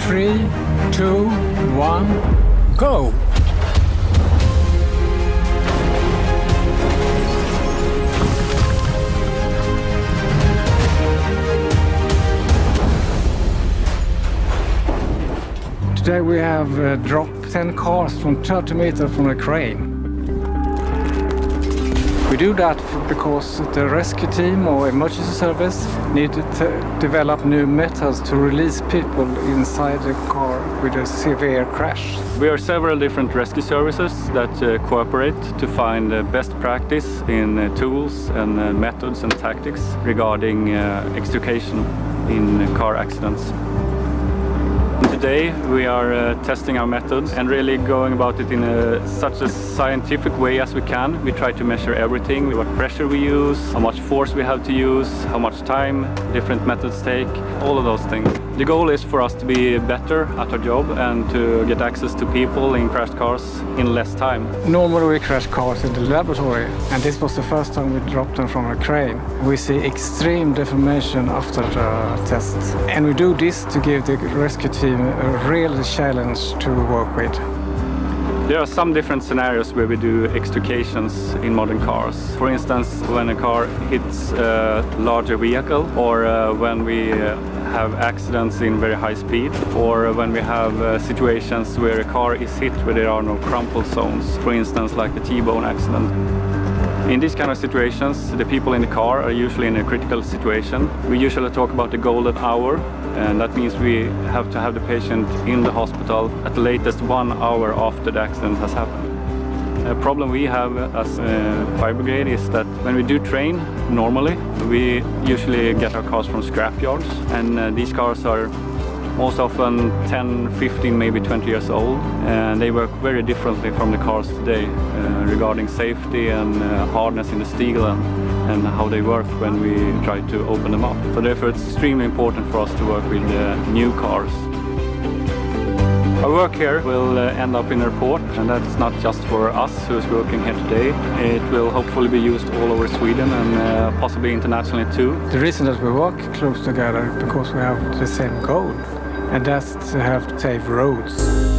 3, 2, 1, go! Today we have dropped 10 cars from 30 meters from a crane. We do that because the rescue team or emergency service need to develop new methods to release people inside the car with a severe crash. We are several different rescue services that cooperate to find best practice in tools and methods and tactics regarding extrication in car accidents. Today we are testing our methods and really going about it in such a scientific way as we can. We try to measure everything, what pressure we use, how much force we have to use, how much time different methods take, all of those things. The goal is for us to be better at our job and to get access to people in crashed cars in less time. Normally we crash cars in the laboratory, and this was the first time we dropped them from a crane. We see extreme deformation after the test. And we do this to give the rescue team a real challenge to work with. There are some different scenarios where we do extrications in modern cars. For instance, when a car hits a larger vehicle, or when we have accidents in very high speed, or when we have situations where a car is hit where there are no crumple zones, for instance like the T-bone accident. In these kind of situations, the people in the car are usually in a critical situation. We usually talk about the golden hour, and that means we have to have the patient in the hospital at the latest 1 hour after the accident has happened. A problem we have as fire brigade is that when we do train normally, we usually get our cars from scrap yards, and these cars are most often 10, 15, maybe 20 years old, and they work very differently from the cars today regarding safety and hardness in the steel and how they work when we try to open them up. So therefore it's extremely important for us to work with new cars. Our work here will end up in a report, and that's not just for us who is working here today. It will hopefully be used all over Sweden and possibly internationally too. The reason that we work close together is because we have the same goal, and that's to have safe roads.